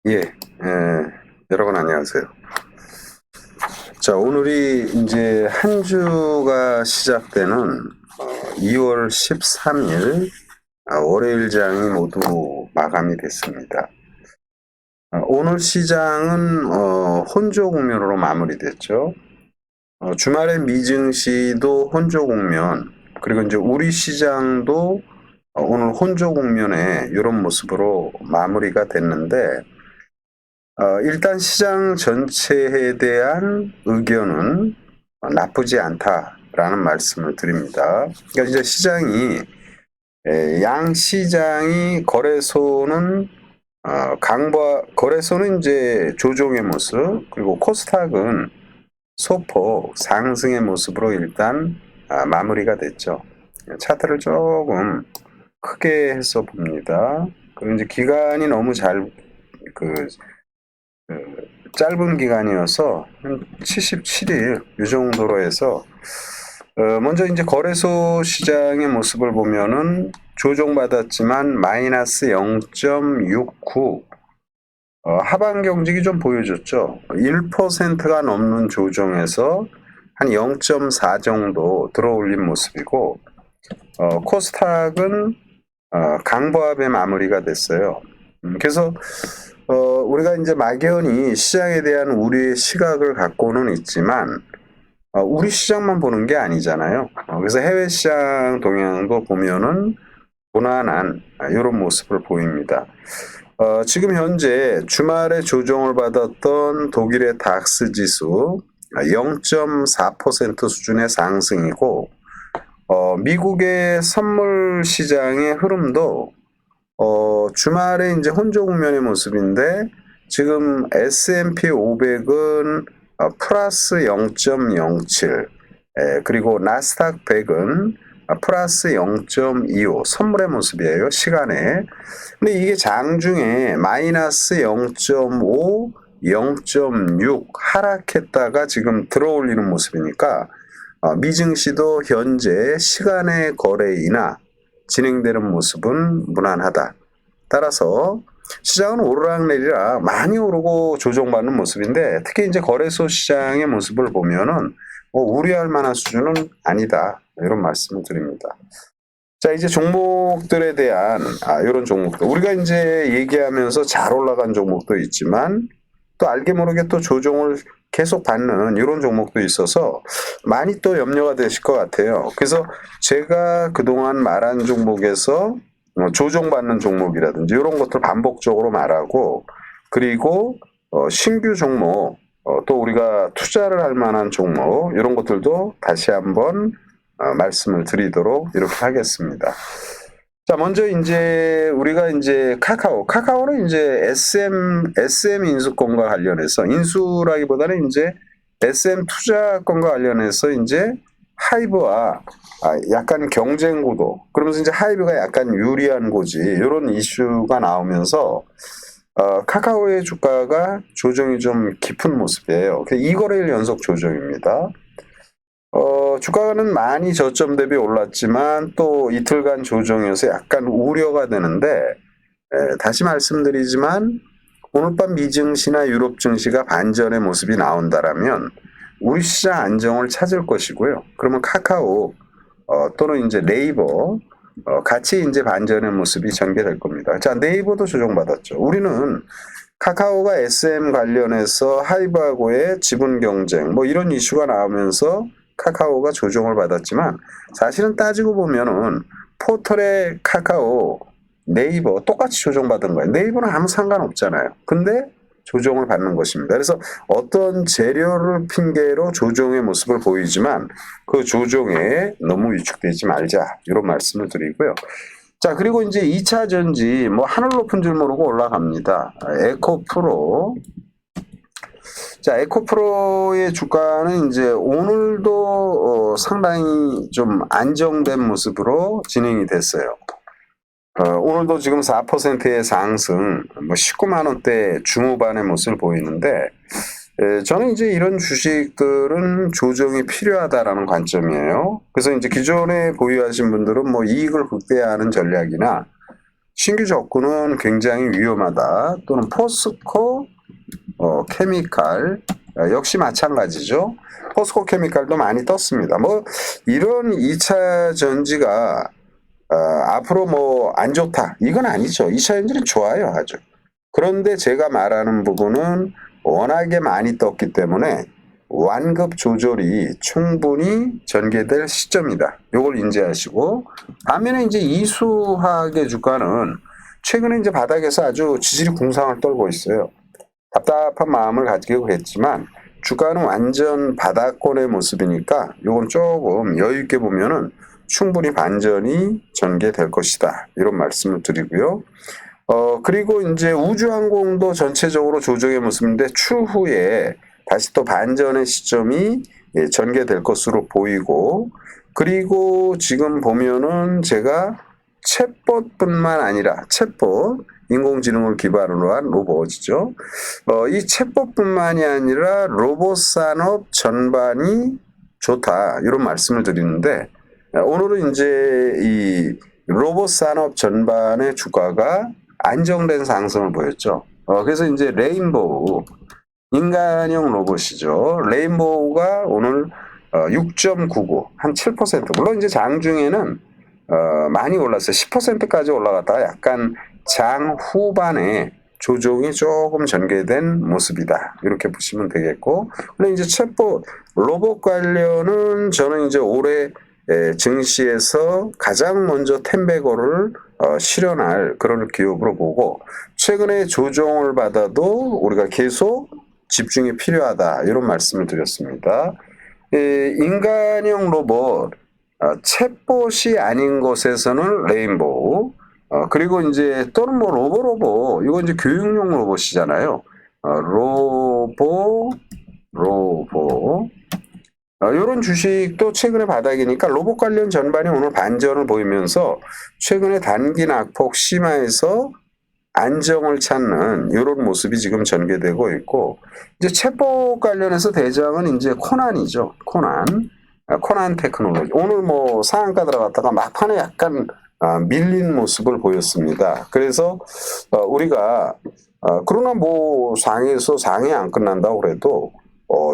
예, 여러분 안녕하세요. 자, 오늘이 이제 한 주가 시작되는 2월 13일 월요일장이 모두 마감이 됐습니다. 오늘 시장은 혼조 국면으로 마무리됐죠. 주말에 미증시도 혼조 국면, 그리고 이제 우리 시장도 오늘 혼조 국면에 이런 모습으로 마무리가 됐는데, 일단 시장 전체에 대한 의견은 나쁘지 않다라는 말씀을 드립니다. 그러니까 이제 시장이 양 시장이 거래소는 거래소는 이제 조정의 모습, 그리고 코스닥은 소폭 상승의 모습으로 일단 마무리가 됐죠. 차트를 조금 크게 해서 봅니다. 그리고 이제 기간이 너무 그 짧은 기간이어서 한 77일 이 정도로 해서 먼저 이제 거래소 시장의 모습을 보면은 조정받았지만 마이너스 0.69 하반 경직이 좀 보여줬죠. 1%가 넘는 조정에서 한 0.4 정도 들어올린 모습이고 코스닥은 강보합의 마무리가 됐어요. 그래서 우리가 이제 막연히 시장에 대한 우리의 시각을 갖고는 있지만 우리 시장만 보는 게 아니잖아요. 그래서 해외 시장 동향도 보면은 무난한 이런 모습을 보입니다. 지금 현재 주말에 조정을 받았던 독일의 닥스 지수 0.4% 수준의 상승이고 미국의 선물 시장의 흐름도 주말에 이제 혼조 국면의 모습인데 지금 S&P 500은 플러스 0.07, 그리고 나스닥 100은 플러스 0.25 선물의 모습이에요. 시간에. 근데 이게 장중에 마이너스 0.5, 0.6 하락했다가 지금 들어올리는 모습이니까 미증시도 현재 시간의 거래이나 진행되는 모습은 무난하다. 따라서 시장은 오르락내리락 많이 오르고 조정받는 모습인데 특히 이제 거래소 시장의 모습을 보면은 우려할 만한 수준은 아니다. 이런 말씀을 드립니다. 자, 이제 종목들에 대한 이런 종목들 우리가 이제 얘기하면서 잘 올라간 종목도 있지만 또 알게 모르게 또 조정을 계속 받는 이런 종목도 있어서 많이 또 염려가 되실 것 같아요. 그래서 제가 그동안 말한 종목에서 조정받는 종목이라든지 이런 것들 반복적으로 말하고 그리고 신규 종목 또 우리가 투자를 할 만한 종목 이런 것들도 다시 한번 말씀을 드리도록 이렇게 하겠습니다. 자, 먼저 이제 우리가 이제 카카오는 이제 SM 인수권과 관련해서 인수라기보다는 이제 SM 투자권과 관련해서 이제 하이브와 약간 경쟁 구도 그러면서 이제 하이브가 약간 유리한 고지 이런 이슈가 나오면서 카카오의 주가가 조정이 좀 깊은 모습이에요. 2거래일 연속 조정입니다. 주가는 많이 저점 대비 올랐지만 또 이틀간 조정에서 약간 우려가 되는데 다시 말씀드리지만 오늘 밤 미증시나 유럽 증시가 반전의 모습이 나온다라면 우리 시장 안정을 찾을 것이고요. 그러면 카카오 또는 이제 네이버 같이 이제 반전의 모습이 전개될 겁니다. 자, 네이버도 조정받았죠. 우리는 카카오가 SM 관련해서 하이브하고의 지분 경쟁 뭐 이런 이슈가 나오면서 카카오가 조정을 받았지만 사실은 따지고 보면은 포털의 카카오, 네이버 똑같이 조정받은 거예요. 네이버는 아무 상관없잖아요. 근데 조정을 받는 것입니다. 그래서 어떤 재료를 핑계로 조정의 모습을 보이지만 그 조정에 너무 위축되지 말자 이런 말씀을 드리고요. 자, 그리고 이제 2차 전지 뭐 하늘 높은 줄 모르고 올라갑니다. 에코프로. 자, 에코프로의 주가는 이제 오늘도 상당히 좀 안정된 모습으로 진행이 됐어요. 오늘도 지금 4%의 상승, 뭐 19만 원대 중후반의 모습을 보이는데 저는 이제 이런 주식들은 조정이 필요하다라는 관점이에요. 그래서 이제 기존에 보유하신 분들은 뭐 이익을 극대화하는 전략이나 신규 접근은 굉장히 위험하다. 또는 포스코 케미칼 역시 마찬가지죠. 포스코 케미칼도 많이 떴습니다. 뭐 이런 2차 전지가 앞으로 뭐 안 좋다 이건 아니죠. 2차 전지는 좋아요 아주. 그런데 제가 말하는 부분은 워낙에 많이 떴기 때문에 완급 조절이 충분히 전개될 시점이다. 이걸 인지하시고, 반면에 이제 이수화학의 주가는 최근에 이제 바닥에서 아주 지지리 궁상을 떨고 있어요. 답답한 마음을 가지고 했지만 주가는 완전 바닥권의 모습이니까 이건 조금 여유 있게 보면은 충분히 반전이 전개될 것이다. 이런 말씀을 드리고요. 그리고 이제 우주항공도 전체적으로 조정의 모습인데 추후에 다시 또 반전의 시점이 전개될 것으로 보이고, 그리고 지금 보면은 제가 챗봇뿐만 아니라 챗봇 인공지능을 기반으로 한 로봇이죠. 이 챗봇뿐만이 아니라 로봇 산업 전반이 좋다 이런 말씀을 드리는데, 오늘은 이제 이 로봇 산업 전반의 주가가 안정된 상승을 보였죠. 그래서 이제 레인보우 인간형 로봇이죠. 레인보우가 오늘 6.99, 한 7%. 물론 이제 장중에는 많이 올랐어요. 10%까지 올라갔다가 약간 장 후반에 조정이 조금 전개된 모습이다. 이렇게 보시면 되겠고. 근데 이제 챗봇 로봇 관련은 저는 이제 올해 증시에서 가장 먼저 텐베거를 실현할 그런 기업으로 보고, 최근에 조정을 받아도 우리가 계속 집중이 필요하다 이런 말씀을 드렸습니다. 인간형 로봇 챗봇이 아닌 곳에서는 레인보우, 그리고 이제 또는 뭐 로보 이거 이제 교육용 로봇이잖아요. 로보 이런 주식도 최근에 바닥이니까 로봇 관련 전반이 오늘 반전을 보이면서 최근에 단기 낙폭 심화해서 안정을 찾는 이런 모습이 지금 전개되고 있고, 이제 챗봇 관련해서 대장은 이제 코난이죠. 코난 테크놀로지. 오늘 뭐 상한가 들어갔다가 막판에 약간 밀린 모습을 보였습니다. 그래서 우리가 그러나 뭐 상해 안 끝난다고 그래도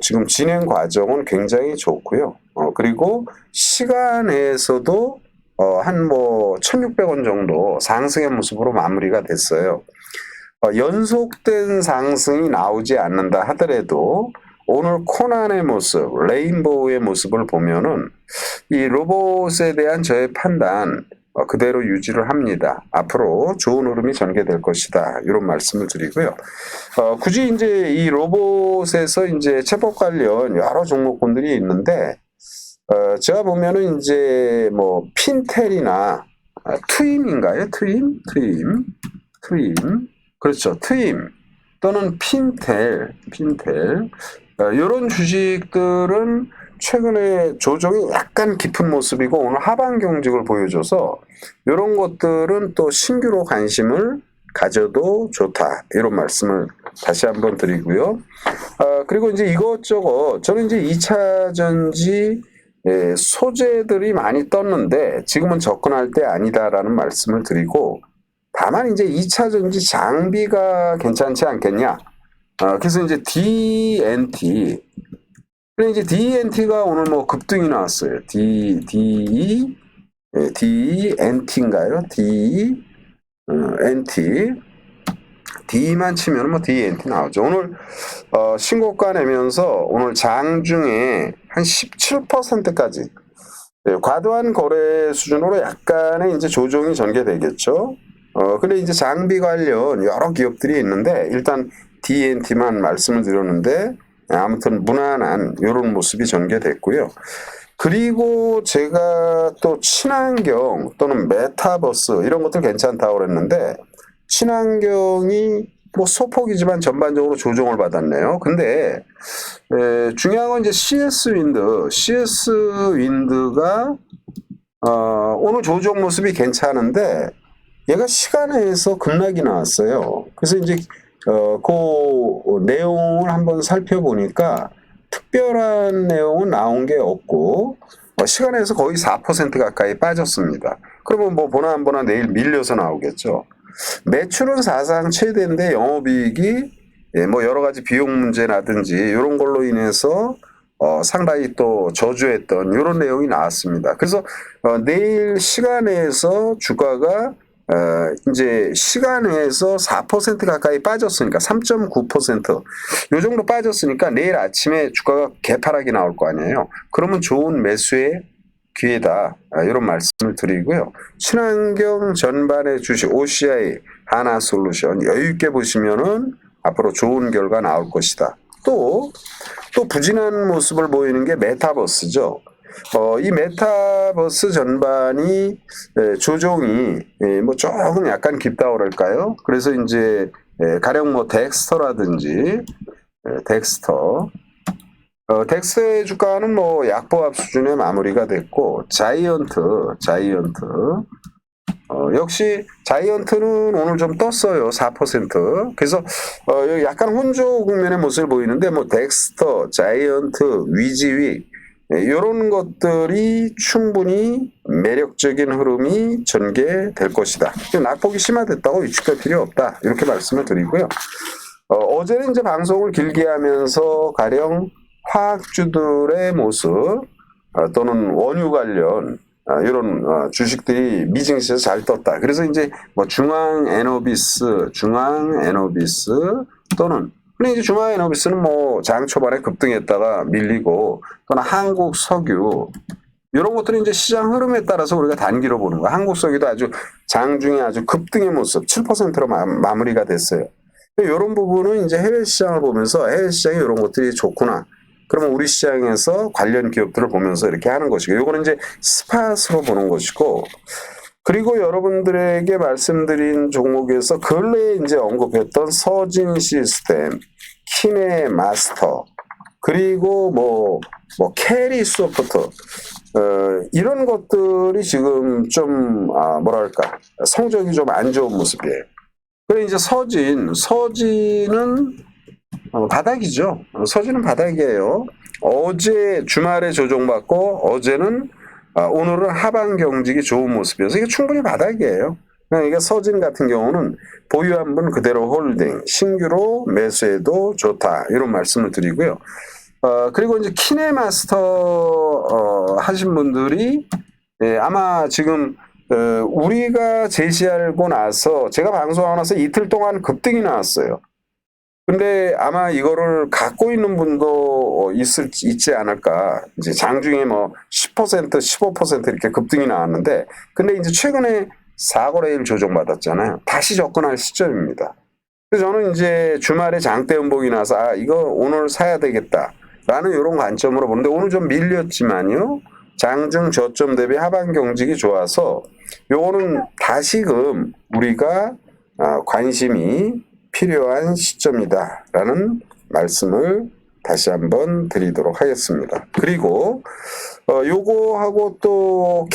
지금 진행 과정은 굉장히 좋고요. 그리고 시간에서도 한 뭐 1,600원 정도 상승의 모습으로 마무리가 됐어요. 연속된 상승이 나오지 않는다 하더라도 오늘 코난의 모습, 레인보우의 모습을 보면은 이 로봇에 대한 저의 판단 그대로 유지를 합니다. 앞으로 좋은 흐름이 전개될 것이다. 이런 말씀을 드리고요. 굳이 이제 이 로봇에서 이제 챗봇 관련 여러 종목군들이 있는데, 제가 보면은 이제 뭐 핀텔이나 트임인가요? 트임? 그렇죠. 트임 또는 핀텔 이런 주식들은 최근에 조정이 약간 깊은 모습이고 오늘 하방 경직을 보여줘서 이런 것들은 또 신규로 관심을 가져도 좋다. 이런 말씀을 다시 한번 드리고요. 그리고 이제 이것저것 저는 이제 2차 전지 소재들이 많이 떴는데 지금은 접근할 때 아니다라는 말씀을 드리고, 다만 이제 2차 전지 장비가 괜찮지 않겠냐. 그래서 이제 DNT. 그래 이제 DNT가 오늘 뭐 급등이 나왔어요. DNT인가요? NT. D만 치면 뭐 DNT 나오죠. 오늘 신고가 내면서 오늘 장중에 한 17%까지 과도한 거래 수준으로 약간의 이제 조정이 전개되겠죠. 근데 이제 장비 관련 여러 기업들이 있는데 일단 DNT만 말씀을 드렸는데 아무튼 무난한 이런 모습이 전개됐고요. 그리고 제가 또 친환경 또는 메타버스 이런 것들 괜찮다고 그랬는데, 친환경이 뭐 소폭이지만 전반적으로 조정을 받았네요. 근데 중요한 건 이제 CS 윈드가 오늘 조정 모습이 괜찮은데 얘가 시간에서 급락이 나왔어요. 그래서 이제 그 내용을 한번 살펴보니까 특별한 내용은 나온 게 없고 시간에서 거의 4% 가까이 빠졌습니다. 그러면 뭐 보나 안 보나 내일 밀려서 나오겠죠. 매출은 사상 최대인데 영업이익이 뭐 여러 가지 비용 문제라든지 이런 걸로 인해서 상당히 또 저조했던 이런 내용이 나왔습니다. 그래서 내일 시간에서 주가가 이제 시간에서 4% 가까이 빠졌으니까 3.9%. 요 정도 빠졌으니까 내일 아침에 주가가 개파락이 나올 거 아니에요. 그러면 좋은 매수의 기회다. 이런 말씀을 드리고요. 친환경 전반의 주식 OCI 하나솔루션 여유 있게 보시면은 앞으로 좋은 결과 나올 것이다. 또 부진한 모습을 보이는 게 메타버스죠. 이 메타버스 전반이 조정이 뭐 조금 약간 깊다고 그럴까요? 그래서 이제 가령 뭐 덱스터라든지 덱스터의 주가는 뭐 약보합 수준의 마무리가 됐고 자이언트 역시 자이언트는 오늘 좀 떴어요. 4%. 그래서 약간 혼조 국면의 모습을 보이는데 뭐 덱스터, 자이언트, 위지위 이런 것들이 충분히 매력적인 흐름이 전개될 것이다. 낙폭이 심화됐다고 위축할 필요 없다. 이렇게 말씀을 드리고요. 어제는 이제 방송을 길게 하면서 가령 화학주들의 모습 또는 원유 관련 이런 주식들이 미증시에서 잘 떴다. 그래서 이제 뭐 중앙 에너비스 또는 근데 이제 중앙 에너비스는 뭐 장 초반에 급등했다가 밀리고 또는 한국 석유 이런 것들이 이제 시장 흐름에 따라서 우리가 단기로 보는 거야. 한국 석유도 아주 장중에 아주 급등의 모습 7%로 마무리가 됐어요. 이런 부분은 이제 해외 시장을 보면서 해외 시장이 이런 것들이 좋구나. 그러면 우리 시장에서 관련 기업들을 보면서 이렇게 하는 것이고, 이거는 이제 스팟으로 보는 것이고, 그리고 여러분들에게 말씀드린 종목에서 근래에 이제 언급했던 서진 시스템, 키네 마스터, 그리고 뭐 캐리 소프트, 이런 것들이 지금 좀, 뭐랄까, 성적이 좀 안 좋은 모습이에요. 그래, 이제 서진은 바닥이죠. 서진은 바닥이에요. 어제 주말에 조정받고 어제는 오늘은 하방 경직이 좋은 모습이어서 이게 충분히 바닥이에요. 그러니까 서진 같은 경우는 보유한 분 그대로 홀딩, 신규로 매수해도 좋다. 이런 말씀을 드리고요. 그리고 이제 키네마스터 하신 분들이 아마 지금 우리가 제시하고 나서 제가 방송하고 나서 이틀 동안 급등이 나왔어요. 근데 아마 이거를 갖고 있는 분도 있지 않을까. 이제 장중에 뭐 10%, 15% 이렇게 급등이 나왔는데, 근데 이제 최근에 4거래일 조정받았잖아요. 다시 접근할 시점입니다. 그래서 저는 이제 주말에 장대 음봉이 나서 이거 오늘 사야 되겠다라는 이런 관점으로 보는데, 오늘 좀 밀렸지만요. 장중 저점 대비 하방 경직이 좋아서 요거는 다시금 우리가 관심이 필요한 시점이다라는 말씀을 다시 한번 드리도록 하겠습니다. 그리고 요거하고 또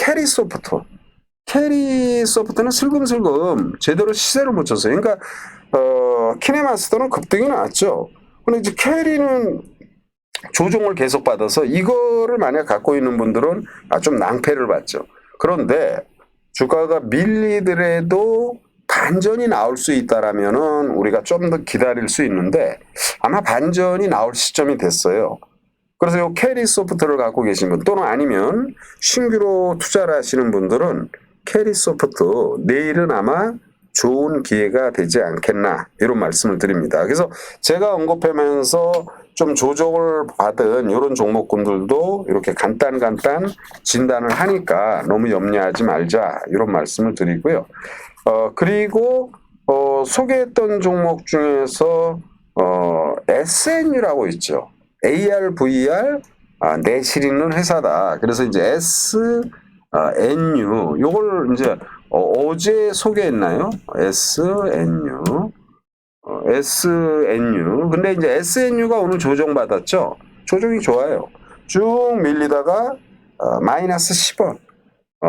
캐리소프트는 슬금슬금 제대로 시세를 못 쳤어요. 그러니까 키네마스터는 급등이 나왔죠. 근데 이제 캐리는 조정을 계속 받아서 이거를 만약 갖고 있는 분들은 좀 낭패를 봤죠. 그런데 주가가 밀리더라도 반전이 나올 수 있다라면은 우리가 좀 더 기다릴 수 있는데 아마 반전이 나올 시점이 됐어요. 그래서 이 캐리 소프트를 갖고 계신 분 또는 아니면 신규로 투자를 하시는 분들은 캐리 소프트 내일은 아마 좋은 기회가 되지 않겠나 이런 말씀을 드립니다. 그래서 제가 언급하면서 좀 조정을 받은 이런 종목군들도 이렇게 간단 진단을 하니까 너무 염려하지 말자 이런 말씀을 드리고요. 그리고 소개했던 종목 중에서 SNU라고 있죠. AR, VR 내실 있는 회사다. 그래서 이제 SNU 요걸 이제 어제 소개했나요? SNU. 근데 이제 SNU가 오늘 조정받았죠. 조정이 좋아요. 쭉 밀리다가 마이너스 10원,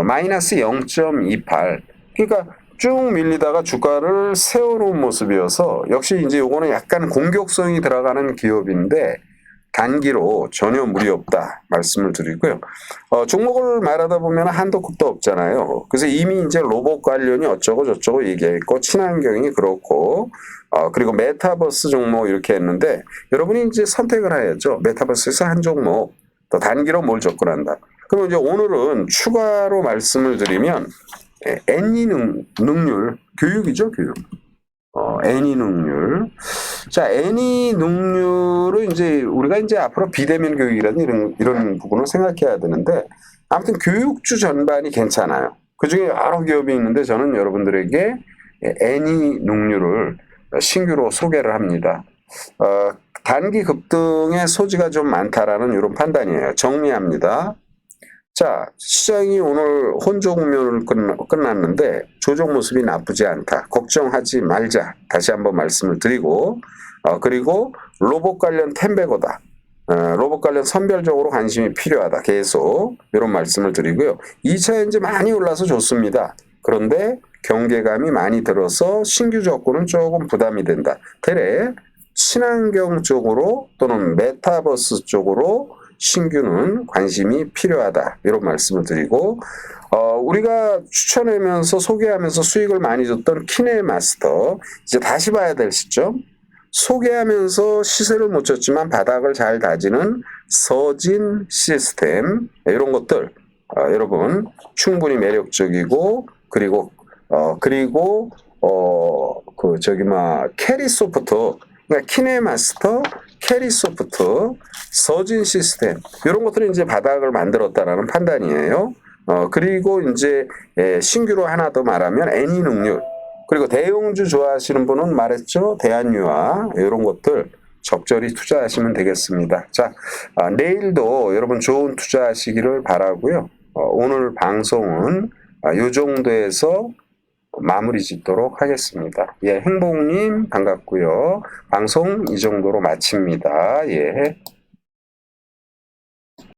마이너스 0.28. 그러니까 쭉 밀리다가 주가를 세워놓은 모습이어서 역시 이제 요거는 약간 공격성이 들어가는 기업인데 단기로 전혀 무리 없다 말씀을 드리고요. 종목을 말하다 보면 한도 끝도 없잖아요. 그래서 이미 이제 로봇 관련이 어쩌고 저쩌고 얘기했고 친환경이 그렇고 그리고 메타버스 종목 이렇게 했는데 여러분이 이제 선택을 해야죠. 메타버스에서 한 종목 또 단기로 뭘 접근한다. 그럼 이제 오늘은 추가로 말씀을 드리면 NE 능률 교육이죠, 교육. NE 능률. 자, NE 능률은 이제 우리가 이제 앞으로 비대면 교육이라는 이런 부분을 생각해야 되는데 아무튼 교육주 전반이 괜찮아요. 그 중에 여러 기업이 있는데 저는 여러분들에게 NE 능률을 신규로 소개를 합니다. 단기 급등의 소지가 좀 많다라는 이런 판단이에요. 정리합니다. 자, 시장이 오늘 혼조 국면을 끝났는데 조정 모습이 나쁘지 않다. 걱정하지 말자. 다시 한번 말씀을 드리고 그리고 로봇 관련 템베거다. 로봇 관련 선별적으로 관심이 필요하다. 계속 이런 말씀을 드리고요. 2차 현재 많이 올라서 좋습니다. 그런데 경계감이 많이 들어서 신규 접근은 조금 부담이 된다. 대래 친환경 쪽으로 또는 메타버스 쪽으로 신규는 관심이 필요하다. 이런 말씀을 드리고 우리가 추천하면서 소개하면서 수익을 많이 줬던 키네마스터 이제 다시 봐야 될 시점. 소개하면서 시세를 못 줬지만 바닥을 잘 다지는 서진 시스템 이런 것들 여러분 충분히 매력적이고 그리고 캐리소프트 그러니까 키네마스터 캐리소프트, 서진 시스템 이런 것들은 이제 바닥을 만들었다라는 판단이에요. 그리고 이제 신규로 하나 더 말하면 NE 능률 그리고 대형주 좋아하시는 분은 말했죠. 대한유화 이런 것들 적절히 투자하시면 되겠습니다. 자, 내일도 여러분 좋은 투자하시기를 바라고요. 오늘 방송은 이 정도에서 마무리 짓도록 하겠습니다. 예, 행복님 반갑고요. 방송 이 정도로 마칩니다. 예.